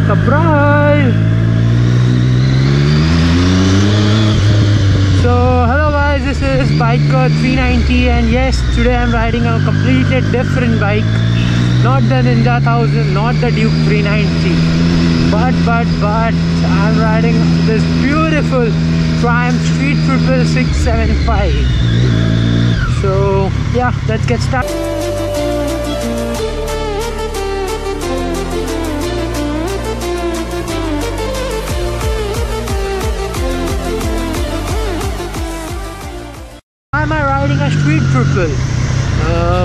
Surprise! So hello guys, this is Biker 390 and yes, today I'm riding a completely different bike. Not the Ninja 1000, not the Duke 390, but I'm riding this beautiful Triumph Street Triple 675. So yeah, let's get started. Why am I riding a Street Triple?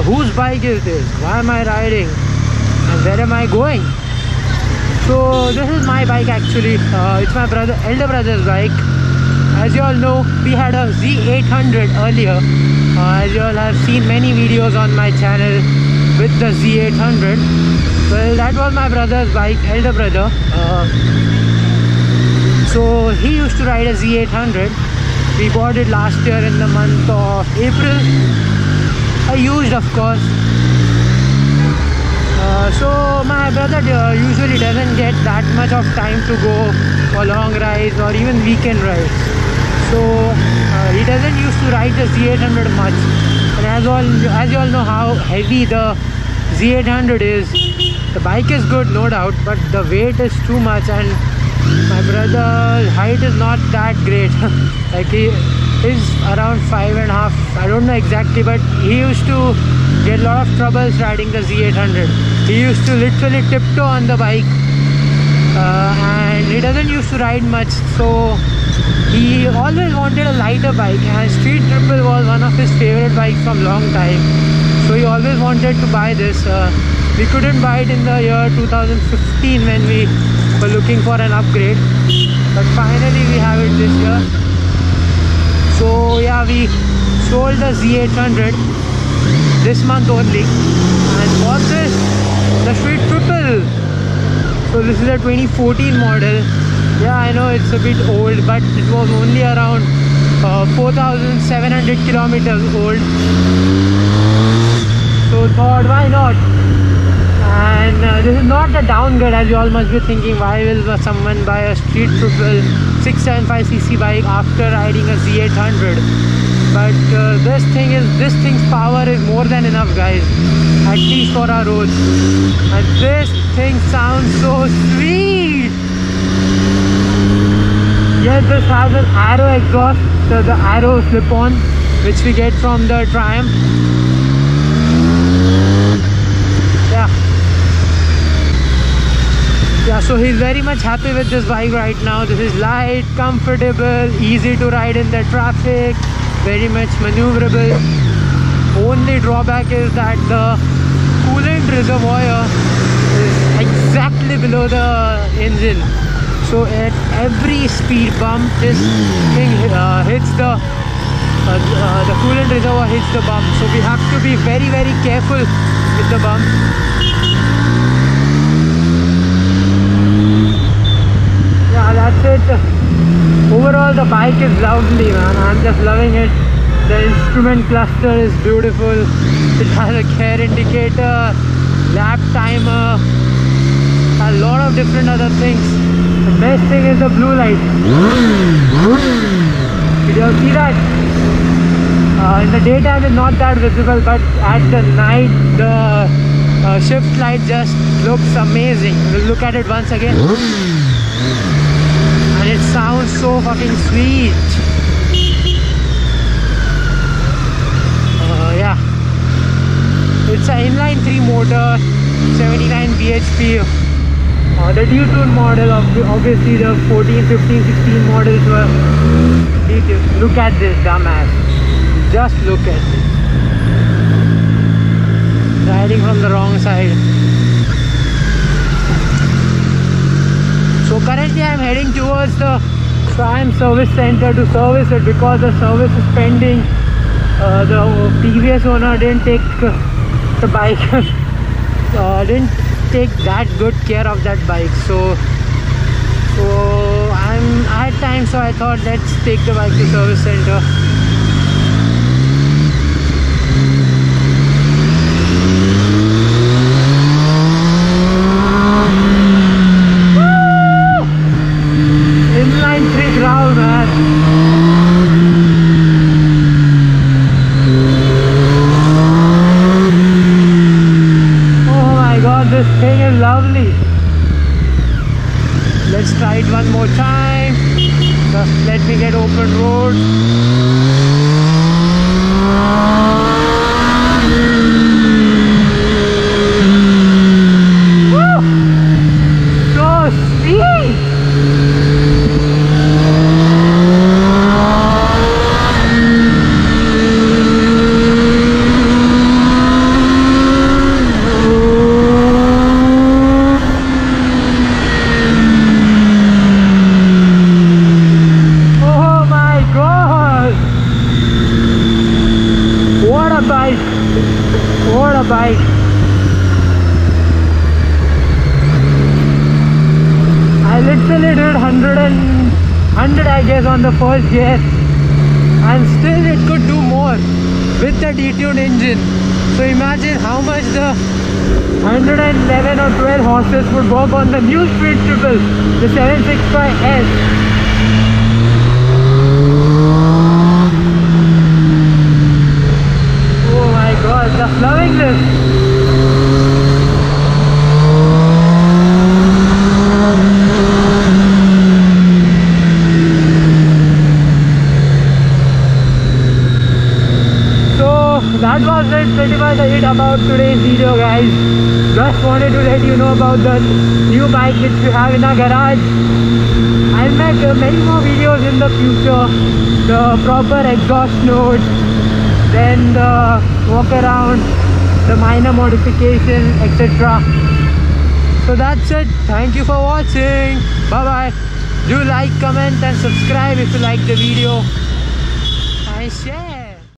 Whose bike is this? Why am I riding? And where am I going? So this is my bike actually. It's my elder brother's bike. As you all know, we had a Z800 earlier. As you all have seen many videos on my channel with the Z800. Well, that was my brother's bike, elder brother. So he used to ride a Z800. We bought it last year in the month of April. I used, of course. So my brother usually doesn't get that much of time to go for long rides or even weekend rides. So he doesn't used to ride the Z800 much. And as you all know how heavy the Z800 is. The bike is good, no doubt, but the weight is too much, and my brother's height is not that great. Like he is around 5.5. I don't know exactly, but he used to get a lot of troubles riding the Z800. He used to literally tiptoe on the bike, and he doesn't used to ride much. So he always wanted a lighter bike, and Street Triple was one of his favorite bikes from long time. So he always wanted to buy this. We couldn't buy it in the year 2015 when we were looking for an upgrade, but finally we have it this year. So yeah, we sold the Z800 this month only and bought this, the Street Triple. So this is a 2014 model. Yeah, I know it's a bit old, but it was only around 4,700 kilometers old. So thought, why not? And this is not a downgrade, as you all must be thinking, why will someone buy a Street Triple 675cc bike after riding a Z800? But this thing's power is more than enough, guys, at least for our roads. And this thing sounds so sweet. Yes, this has an Arrow exhaust, so the Arrow slip-on, which we get from the Triumph. Yeah, so he's very much happy with this bike right now. This is light, comfortable, easy to ride in the traffic, very much maneuverable. Only drawback is that the coolant reservoir is exactly below the engine. So at every speed bump, this thing hits the coolant reservoir hits the bump. So we have to be very, very careful with the bump. Yeah, that's it. Overall, the bike is lovely, man. I'm just loving it. The instrument cluster is beautiful. It has a gear indicator, lap timer, a lot of different other things. The best thing is the blue light. Did you see that? In the daytime it's not that visible, but at the night the shift light just looks amazing. We'll look at it once again. And it sounds so fucking sweet. Yeah, it's an inline 3 motor, 79 bhp. The Duke model, obviously the 14, 15, 16 models were detailed. Look at this dumbass. Just look at this. Riding from the wrong side. So currently I am heading towards the Triumph service center to service it, because the service is pending. The previous owner didn't take the bike, didn't take that good care of that bike. So I had time, so I thought let's take the bike to service center. Woo! only. Let's try it one more time. Let me get open road. Woo! So sweet! What a bike! I literally did 100 I guess on the first gear, and still it could do more with the detuned engine. So imagine how much the 111 or 12 horses would work on the new Street Triple, the 765S. Just loving this. So that was it, pretty much it about today's video, guys. Just wanted to let you know about the new bike which we have in our garage. I'll make many more videos in the future. The proper exhaust note, then the walk around, the minor modification, etc. So that's it. Thank you for watching. Bye bye. Do like, comment and subscribe if you like the video, and share.